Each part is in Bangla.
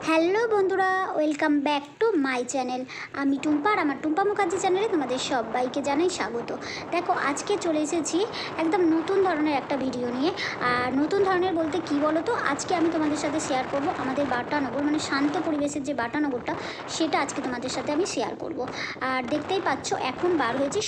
হ্যালো বন্ধুরা, welcome back to my channel. আমি টুম্পা আর আমার টুম্পা মুখার্জি চ্যানেলে তোমাদের সবাইকে জানাই স্বাগত। দেখো, আজকে চলে এসেছি একদম নতুন ধরনের একটা ভিডিও নিয়ে। আর নতুন ধরনের বলতে কি বলো তো, আজকে আমি তোমাদের সাথে শেয়ার করব আমাদের বাটানগর, মানে শান্ত পরিবেশের যে বাটানগরটা, সেটা আজকে তোমাদের সাথে আমি শেয়ার করব। আর দেখতেই পাচ্ছ, এখন বার হয়েছি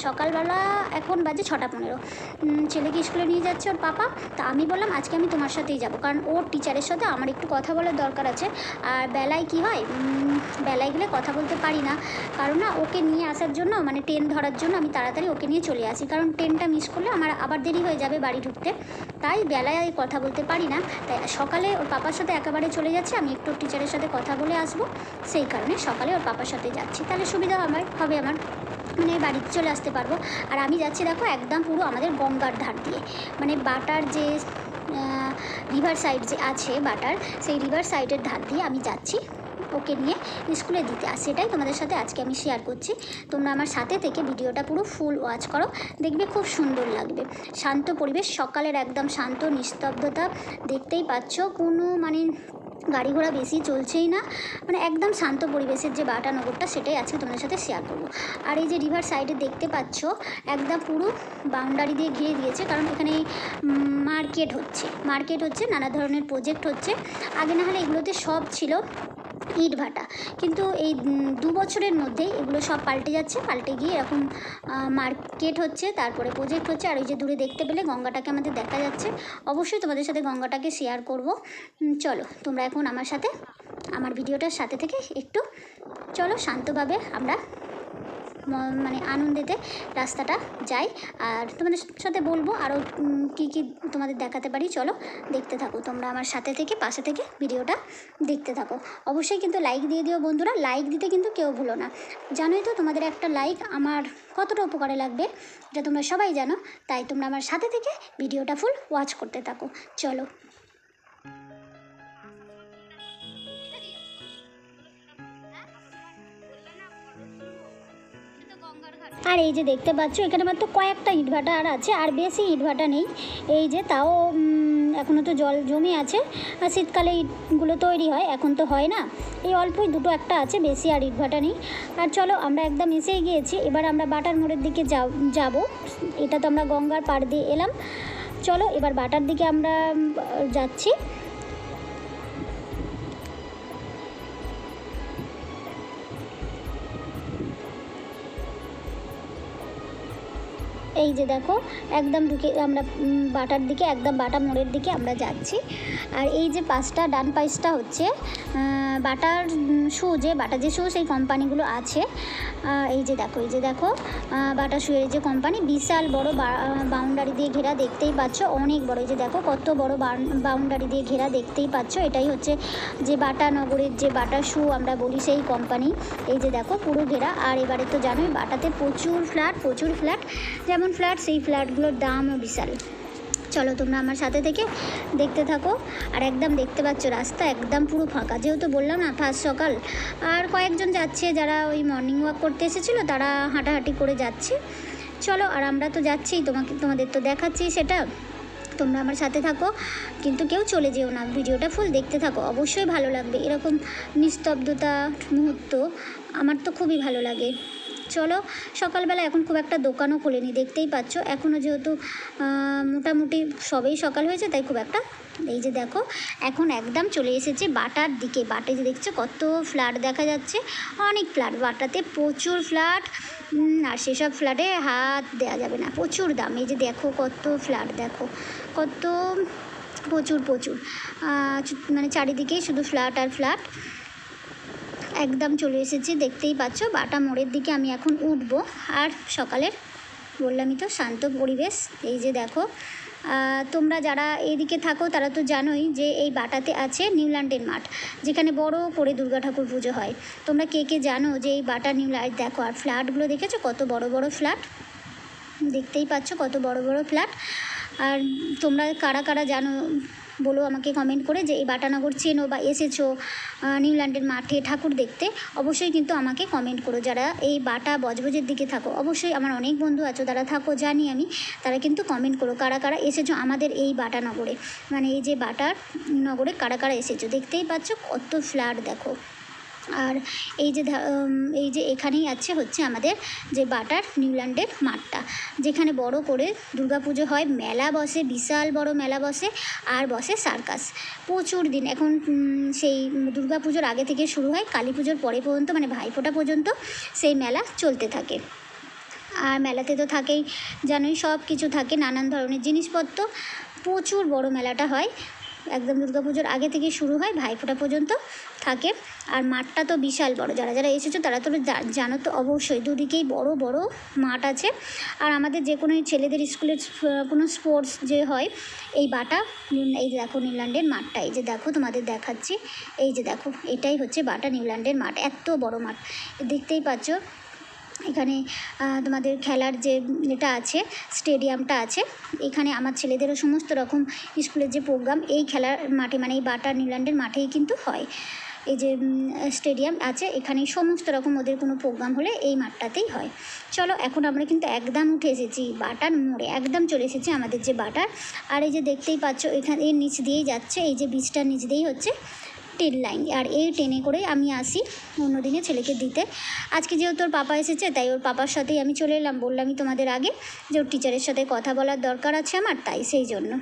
সকালবেলা এখন বাজে 6:15। ছেলেকে স্কুলে নিয়ে যাচ্ছে ওর পাপা। তা আমি বললাম আজকে আমি তোমার সাথেই যাব, কারণ ওর টিচারের সাথে আমার একটু কথা বলার দরকার আছে। আর বেলায় কি হয়, বেলায় গেলে কথা বলতে পারি না, কারণ না ওকে নিয়ে আসার জন্য, মানে ট্রেন ধরার জন্য আমি তাড়াতাড়ি ওকে নিয়ে চলে আসি, কারণ ট্রেনটা মিস করলে আমার আবার দেরি হয়ে যাবে বাড়ি ঢুকতে। তাই বেলায় কথা বলতে পারি না। তাই সকালে ওর পাপার সাথে একেবারে চলে যাচ্ছি, আমি একটু টিচারের সাথে কথা বলে আসবো, সেই কারণে সকালে ওর পাপার সাথে যাচ্ছি। তাহলে সুবিধা হবে আমার, মানে বাড়িতে চলে আসতে পারবো। আর আমি যাচ্ছি দেখো একদম পুরো আমাদের গঙ্গার ধার দিয়ে, মানে বাটার যে রিভার সাইড যে আছে বাটার, সেই রিভার সাইডের ধার দিয়ে আমি যাচ্ছি ওকে নিয়ে স্কুলে দিতে। আর সেটাই তোমাদের সাথে আজকে আমি শেয়ার করছি। তোমরা আমার সাথে থেকে ভিডিওটা পুরো ফুল ওয়াচ করো, দেখবে খুব সুন্দর লাগবে। শান্ত পরিবেশ, সকালের একদম শান্ত নিস্তব্ধতা, দেখতেই পাচ্ছ কোনো মানে গাড়ি ঘোড়া বেশি চলছেই না, মানে একদম শান্ত পরিবেশের যে বাটানগরটা, সেটাই আজকে তোমাদের সাথে শেয়ার করব। আর এই যে রিভার সাইডে দেখতে পাচ্ছ, একদম পুরো বাউন্ডারি দিয়ে ঘিরে দিয়েছে, কারণ এখানে মার্কেট হচ্ছে নানা ধরনের প্রজেক্ট হচ্ছে। আগে না হলে এগুলোতে সব ছিল ইট ভাটা, কিন্তু এই 2 বছরের মধ্যেই এগুলো সব পাল্টে গিয়ে এরকম মার্কেট হচ্ছে, তারপরে প্রজেক্ট হচ্ছে। আর ওই যে দূরে দেখতে পেলে গঙ্গাটাকে আমাদের দেখা যাচ্ছে, অবশ্যই তোমাদের সাথে গঙ্গাটাকে শেয়ার করব। চলো তোমরা এখন আমার সাথে আমার ভিডিওটার সাথে থেকে একটু চলো শান্তভাবে আমরা মানে আনন্দেতে রাস্তাটা যাই। আর তোমাদের সাথে বলবো আরও কী তোমাদের দেখাতে পারি। চলো দেখতে থাকো, তোমরা আমার সাথে থেকে পাশে থেকে ভিডিওটা দেখতে থাকো। অবশ্যই কিন্তু লাইক দিয়ে দিও বন্ধুরা, লাইক দিতে কিন্তু কেউ ভুলো না। জানোই তো তোমাদের একটা লাইক আমার কতটা উপকারে লাগবে, এটা তোমরা সবাই জানো। তাই তোমরা আমার সাথে থেকে ভিডিওটা ফুল ওয়াচ করতে থাকো। চলো। আর এই যে দেখতে পাচ্ছ, এখানে মাত্র কয়েকটা ইটভাটা আর আছে, আর বেশি ইটভাটা নেই। এই যে তাও এখনও তো জল জমে আছে, আর শীতকালে ইটগুলো তৈরি হয়, এখন তো হয় না। এই অল্পই দুটো একটা আছে, বেশি আর ইটভাটা নেই। আর চলো আমরা একদম এসেই গিয়েছি, এবার আমরা বাটার মোড়ের দিকে যাব। এটা তো আমরা গঙ্গার পাড় দিয়ে এলাম, চলো এবার বাটার দিকে আমরা যাচ্ছি। এই যে দেখো একদম ঢুকে আমরা বাটার দিকে, একদম বাটা মোড়ের দিকে আমরা যাচ্ছি। আর এই যে পাশটা, ডান পাশটা হচ্ছে বাটার যে শু সেই কোম্পানিগুলো আছে। এই যে দেখো বাটা শুয়ের যে কোম্পানি, বিশাল বড় বাউন্ডারি দিয়ে ঘেরা, দেখতেই পাচ্ছ অনেক বড়। এই যে দেখো কত বড় বাউন্ডারি দিয়ে ঘেরা, দেখতেই পাচ্ছ। এটাই হচ্ছে যে বাটানগরের যে বাটা শু আমরা বলি, সেই কোম্পানি। এই যে দেখো পুরো ঘেরা। আর এবারে তো জানোই বাটাতে প্রচুর ফ্ল্যাট, যেমন ফ্ল্যাট, সেই ফ্ল্যাটগুলোর দামও বিশাল। চলো তোমরা আমার সাথে থেকে দেখতে থাকো। আর একদম দেখতে পাচ্ছ রাস্তা একদম পুরো ফাঁকা, যেহেতু বললাম না ফার্স্ট সকাল। আর কয়েকজন যাচ্ছে যারা ওই মর্নিং ওয়াক করতে এসেছিলো, তারা হাঁটাহাঁটি করে যাচ্ছে। চলো, আর আমরা তো যাচ্ছি, তোমাদের তো দেখাচ্ছি সেটা। তোমরা আমার সাথে থাকো, কিন্তু কেউ চলে যেও না, ভিডিওটা ফুল দেখতে থাকো, অবশ্যই ভালো লাগবে। এরকম নিস্তব্ধতা মুহূর্ত আমার তো খুবই ভালো লাগে। চলো, সকালবেলা এখন খুব একটা দোকানও খোলেনি, দেখতেই পাচ্ছ। এখনও যেহেতু মোটামুটি সবেই সকাল হয়েছে, তাই খুব একটা। এই যে দেখো এখন একদম চলে এসেছে বাটার দিকে। বাটে যে দেখছো কত ফ্ল্যাট দেখা যাচ্ছে, অনেক ফ্ল্যাট, বাটাতে প্রচুর ফ্ল্যাট। আর সেসব ফ্ল্যাটে হাত দেওয়া যাবে না, প্রচুর দাম। এই যে দেখো কত ফ্ল্যাট, দেখো কত প্রচুর মানে চারিদিকেই শুধু ফ্ল্যাট আর ফ্ল্যাট। একদম চলে এসেছি, দেখতেই পাচ্ছ বাটা মোড়ের দিকে আমি এখন উঠবো। আর সকালের বললামই তো শান্ত পরিবেশ। এই যে দেখো, তোমরা যারা এদিকে থাকো তারা তো জানোই যে এই বাটাতে আছে নিউল্যান্ডের মাঠ, যেখানে বড় করে দুর্গা ঠাকুর পুজো হয়। তোমরা কে জানো যে এই বাটা নিউল্যান্ড, দেখো। আর ফ্ল্যাটগুলো দেখেছো কত বড় ফ্ল্যাট, দেখতেই পাচ্ছ কত বড় ফ্ল্যাট। আর তোমরা কারা জানো বলো আমাকে কমেন্ট করে যে এই বাটানগর চেনো বা এসেছো নিউল্যান্ডের মাঠে ঠাকুর দেখতে। অবশ্যই কিন্তু আমাকে কমেন্ট করো, যারা এই বাটা বজবজের দিকে থাকো। অবশ্যই আমার অনেক বন্ধু আছো যারা থাকো জানি আমি, তারা কিন্তু কমেন্ট করো কারা কারা এসেছো আমাদের এই বাটানগরে, মানে এই যে বাটার নগরে কারা কারা এসেছো। দেখতেই পাচ্ছ কত ফ্ল্যাট দেখো। আর এই যে এখানেই আছে হচ্ছে আমাদের যে বাটার নিউল্যান্ডের মাঠটা, যেখানে বড় করে দুর্গাপুজো হয়, মেলা বসে, বিশাল বড় মেলা বসে, আর বসে সার্কাস প্রচুর দিন। এখন সেই দুর্গাপুজোর আগে থেকে শুরু হয়, কালী পুজোর পরে পর্যন্ত মানে ভাইফোঁটা পর্যন্ত সেই মেলা চলতে থাকে। আর মেলাতে তো থাকেই জানোই, সব কিছু থাকে, নানান ধরনের জিনিসপত্র, প্রচুর বড় মেলাটা হয়। একদম দুর্গাপুজোর আগে থেকে শুরু হয়, ভাইফোঁটা পর্যন্ত থাকে। আর মাঠটা তো বিশাল বড়, যারা যারা এসেছো তারা তো জানো তো অবশ্যই, দুদিকেই বড় বড় মাঠ আছে। আর আমাদের যে কোনো ছেলেদের স্কুলের কোনো স্পোর্টস যে হয়, এই বাটা এই যে দেখো নিউল্যান্ডের মাঠটা, এই যে দেখো তোমাদের দেখাচ্ছি, এই যে দেখো এটাই হচ্ছে বাটা নিউল্যান্ডের মাঠ, এত বড় মাঠ দেখতেই পাচ্ছ। এখানে তোমাদের খেলার যে এটা আছে, স্টেডিয়ামটা আছে, এখানে আমার ছেলেদেরও সমস্ত রকম স্কুলের যে প্রোগ্রাম এই খেলার মাঠে মানে এই বাটা নিউল্যান্ডের মাঠেই কিন্তু হয়। এই যে স্টেডিয়াম আছে, এখানে সমস্ত রকম ওদের কোনো প্রোগ্রাম হলে এই মাঠটাতেই হয়। চলো এখন আমরা কিন্তু একদম উঠে এসেছি বাটার মোড়ে, একদম চলে এসেছি আমাদের যে বাটার। আর এই যে দেখতেই পাচ্ছ এখানে এর নিচ দিয়েই যাচ্ছে, এই যে বীজটার নিচ দিয়েই হচ্ছে ট্রেন লাইন। আর এই ট্রেনে করেই আমি আসি অন্যদিনে ছেলেকে দিতে। আজকে যেহেতু ওর পাপা এসেছে তাই ওর পাপার সাথেই আমি চলে এলাম, বললামই তোমাদের আগে যে ওর টিচারের সাথে কথা বলার দরকার আছে আমার, তাই সেই জন্য।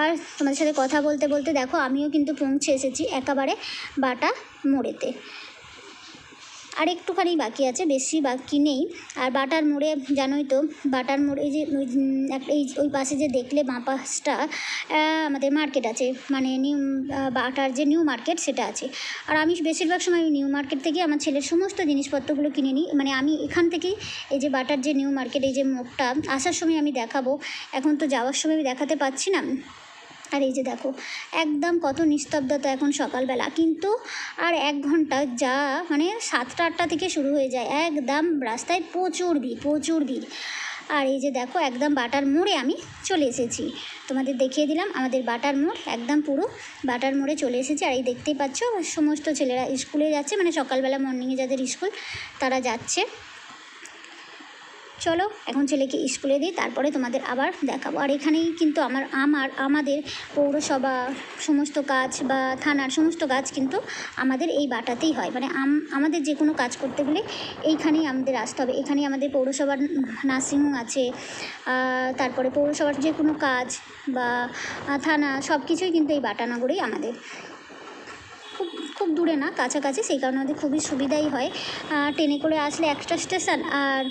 আর তোমাদের সাথে কথা বলতে বলতে দেখো আমিও কিন্তু পৌঁছে এসেছি একেবারে বাটা মোড়েতে। আর একটুখানি বাকি আছে, বেশি বাকি নেই। আর বাটার মোড়ে জানোই তো, বাটার মোড়ে যে ওই পাশে যে দেখলে বাঁ পাশটা আমাদের মার্কেট আছে, মানে বাটার যে নিউ মার্কেট সেটা আছে। আর আমি বেশিরভাগ সময় নিউ মার্কেট থেকে আমার ছেলের সমস্ত জিনিসপত্রগুলো কিনে নিই, মানে আমি এখান থেকেই এই যে বাটার যে নিউ মার্কেট, এই যে মোড়টা আসার সময় আমি দেখাবো, এখন তো যাওয়ার সময় আমি দেখাতে পারছি না। আর এই যে দেখো একদম কত নিস্তব্ধতা এখন সকালবেলা, কিন্তু আর 1 ঘন্টা যা মানে 7টা-8টা থেকে শুরু হয়ে যায়, একদম রাস্তায় প্রচুর ভিড়। আর এই যে দেখো একদম বাটার মোড়ে আমি চলে এসেছি, তোমাদের দেখিয়ে দিলাম আমাদের বাটার মোড়, একদম পুরো বাটার মোড়ে চলে এসেছি। আর এই দেখতেই পাচ্ছ সমস্ত ছেলেরা স্কুলে যাচ্ছে, মানে সকালবেলা মর্নিংয়ে যাদের স্কুল তারা যাচ্ছে। চলো এখন ছেলেকে স্কুলে দিই, তারপরে তোমাদের আবার দেখাবো। আর এখানেই কিন্তু আমাদের পৌরসভা সমস্ত কাজ বা থানার সমস্ত কাজ কিন্তু আমাদের এই বাটাতেই হয়, মানে আমাদের যে কোনো কাজ করতে গেলে এইখানেই আমাদের আসতে হবে। এখানেই আমাদের পৌরসভার নার্সিংহোম আছে, তারপরে পৌরসভার যে কোনো কাজ বা থানা সব কিছুই কিন্তু এই বাটানগরেই আমাদের, খুব দূরে না, কাছাকাছি, সেই কারণে আমাদের খুবই সুবিধাই হয়। ট্রেনে করে আসলে একটা স্টেশন। আর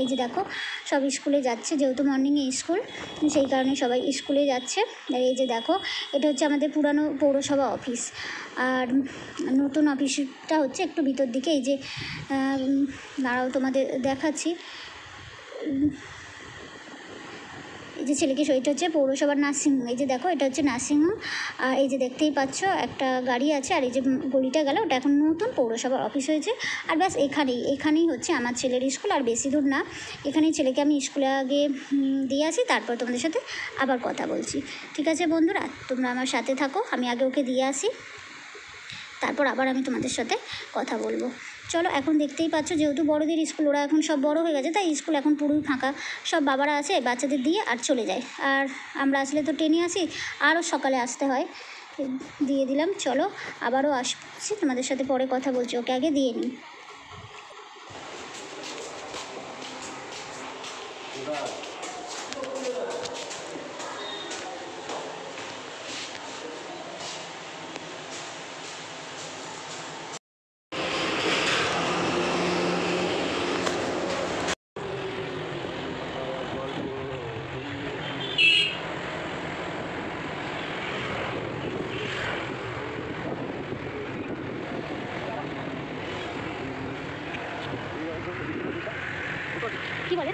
এই যে দেখো সব স্কুলে যাচ্ছে, যেহেতু মর্নিংয়ে স্কুল সেই কারণে সবাই স্কুলে যাচ্ছে। আর এই যে দেখো এটা হচ্ছে আমাদের পুরানো পৌরসভা অফিস, আর নতুন অফিসটা হচ্ছে একটু ভিতর দিকে। এই যে দাঁড়াও তোমাদের দেখাচ্ছি, এই যে ছেলেকে এটা হচ্ছে পৌরসভার নার্সিংহোম, এই যে দেখো এটা হচ্ছে নার্সিংহোম। আর এই যে দেখতেই পাচ্ছ একটা গাড়ি আছে, আর এই যে গলিটা গেল ওটা এখন নতুন পৌরসভার অফিস হয়েছে। আর ব্যাস এখানেই হচ্ছে আমার ছেলের স্কুল, আর বেশি দূর না, এখানেই ছেলেকে আমি স্কুলে আগে দিয়ে আসি, তারপর তোমাদের সাথে আবার কথা বলছি। ঠিক আছে বন্ধুরা, তোমরা আমার সাথে থাকো, আমি আগে ওকে দিয়ে আসি, তারপর আবার আমি তোমাদের সাথে কথা বলবো। চলো এখন দেখতেই পাচ্ছ যেহেতু বড়দের স্কুল, ওরা এখন সব বড় হয়ে গেছে, তাই স্কুল এখন পুরোই ফাঁকা, সব বাবারা আসে বাচ্চাদের দিয়ে আর চলে যায়। আর আমরা আসলে তো ট্রেনে আসি, আরও সকালে আসতে হয়, দিয়ে দিলাম। চলো আবারও আসছি, তোমাদের সাথে পরে কথা বলছি, ওকে আগে দিয়ে নিই। কি বলে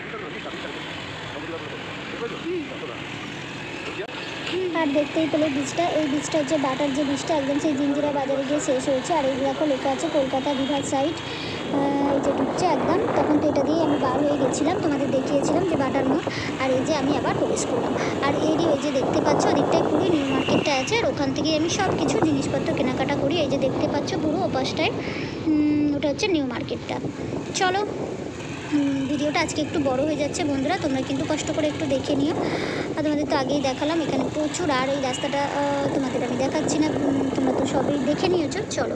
আর দেখতেই পেলে বীজটা, এই বীজটা হচ্ছে বাটার যে বীজটা একদম সেই জিঞ্জিরা বাজারে গিয়ে শেষ হয়েছে। আর এই দেখো লেখা আছে কলকাতা রিভার সাইড, এই যে ঢুকছে একদম। তখন তো এটা দিয়ে আমি বার হয়ে গেছিলাম, তোমাদের দেখিয়েছিলাম যে বাটার মোড়। আর এই যে আমি আবার প্রবেশ করলাম। আর এরই ওই যে দেখতে পাচ্ছ ওদিকটায় পুরো নিউ মার্কেটটা আছে, আর ওখান থেকে আমি সব কিছু জিনিসপত্র কেনাকাটা করি। এই যে দেখতে পাচ্ছ পুরো ওপাশটায় ওটা হচ্ছে নিউ মার্কেটটা। চলো, ভিডিওটা আজকে একটু বড় হয়ে যাচ্ছে বন্ধুরা, তোমরা কিন্তু কষ্ট করে একটু দেখে নিও। আর তোমাদের তো আগেই দেখালাম এখানে প্রচুর, আর এই রাস্তাটা তোমাদের আমি দেখাচ্ছি না, তোমরা তো সবই দেখে নিয়েছো। চলো,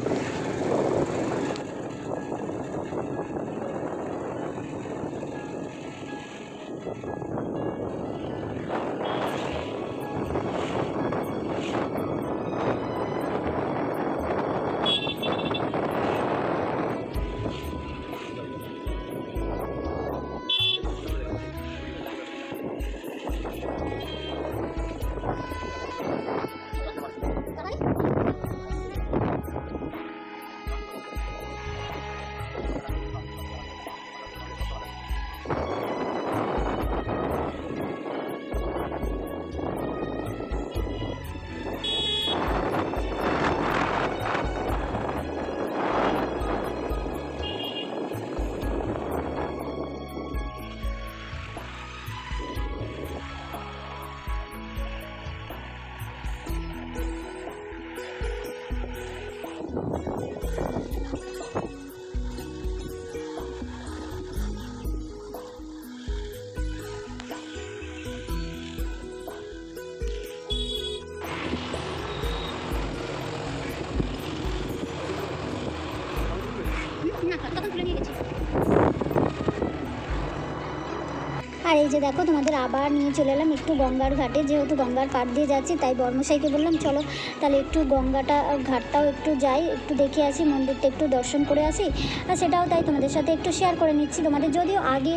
আর এই যে দেখো তোমাদের আবার নিয়ে চলে এলাম একটু গঙ্গার ঘাটে, যেহেতু গঙ্গার পাড় দিয়ে যাচ্ছি তাই বর্মশাইকে বললাম চলো তাহলে একটু গঙ্গাটা ঘাটটাও একটু যাই, একটু দেখে আসি, মন্দিরটা একটু দর্শন করে আসি। আর সেটাও তাই তোমাদের সাথে একটু শেয়ার করে নিচ্ছি। তোমাদের যদিও আগে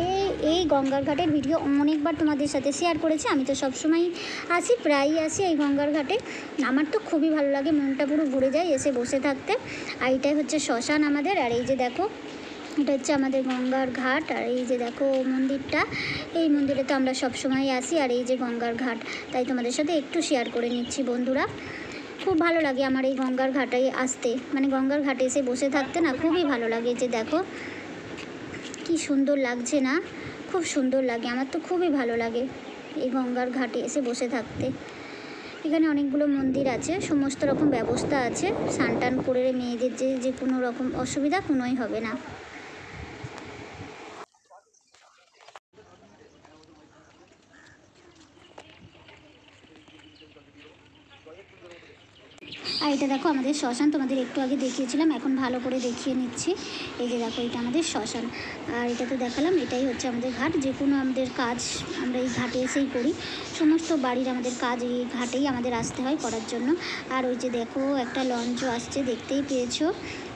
এই গঙ্গার ঘাটের ভিডিও অনেকবার তোমাদের সাথে শেয়ার করেছি, আমি তো সবসময় আসি, প্রায়ই আসি এই গঙ্গার ঘাটে। আমার তো খুবই ভালো লাগে, মনটা পুরো ঘুরে যায় এসে বসে থাকতে। আর এটাই হচ্ছে শ্মশান আমাদের। আর এই যে দেখো এটা হচ্ছে আমাদের গঙ্গার ঘাট। আর এই যে দেখো মন্দিরটা, এই মন্দিরে তো আমরা সব সময় আসি। আর এই যে গঙ্গার ঘাট, তাই তোমাদের সাথে একটু শেয়ার করে নিচ্ছি বন্ধুরা। খুব ভালো লাগে আমার এই গঙ্গার ঘাটে আসতে, মানে গঙ্গার ঘাটে এসে বসে থাকতে না খুবই ভালো লাগে। যে দেখো কি সুন্দর লাগছে না, খুব সুন্দর লাগে, আমার তো খুবই ভালো লাগে এই গঙ্গার ঘাটে এসে বসে থাকতে। এখানে অনেকগুলো মন্দির আছে, সমস্ত রকম ব্যবস্থা আছে, স্নান টান করে মেয়েদের যে কোনো রকম অসুবিধা কোনোই হবে না। আর এটা দেখো আমাদের শ্মশান, তোমাদের একটু আগে দেখিয়েছিলাম, এখন ভালো করে দেখিয়ে নিচ্ছি। এই যে দেখো এটা আমাদের শ্মশান। আর এটা তো দেখালাম, এটাই হচ্ছে আমাদের ঘাট। যে কোনো আমাদের কাজ আমরা এই ঘাটে এসেই করি, সমস্ত বাড়ির আমাদের কাজ এই ঘাটেই আমাদের আসতে হয় করার জন্য। আর ওই যে দেখো একটা লঞ্চও আসছে, দেখতেই পেয়েছো,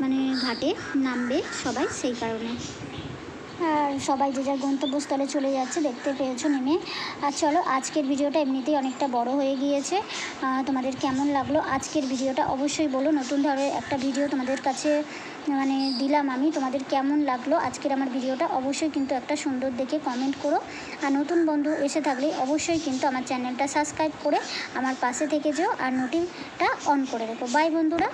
মানে ঘাটে নামবে সবাই, সেই কারণে। আর সবাই যে যার গন্তব্যস্থলে চলে যাচ্ছে, দেখতে পেয়েছো নেমে। আর চলো, আজকের ভিডিওটা এমনিতেই অনেকটা বড় হয়ে গিয়েছে, তোমাদের কেমন লাগলো আজকের ভিডিওটা অবশ্যই বলো। নতুন ধরনের একটা ভিডিও তোমাদের কাছে মানে দিলাম আমি, তোমাদের কেমন লাগলো আজকের আমার ভিডিওটা অবশ্যই কিন্তু একটা সুন্দর দেখে কমেন্ট করো। আর নতুন বন্ধু এসে থাকলে অবশ্যই কিন্তু আমার চ্যানেলটা সাবস্ক্রাইব করে আমার পাশে থেকে যেও, আর নোটিফিকেশনটা অন করে রেখো। বাই বন্ধুরা।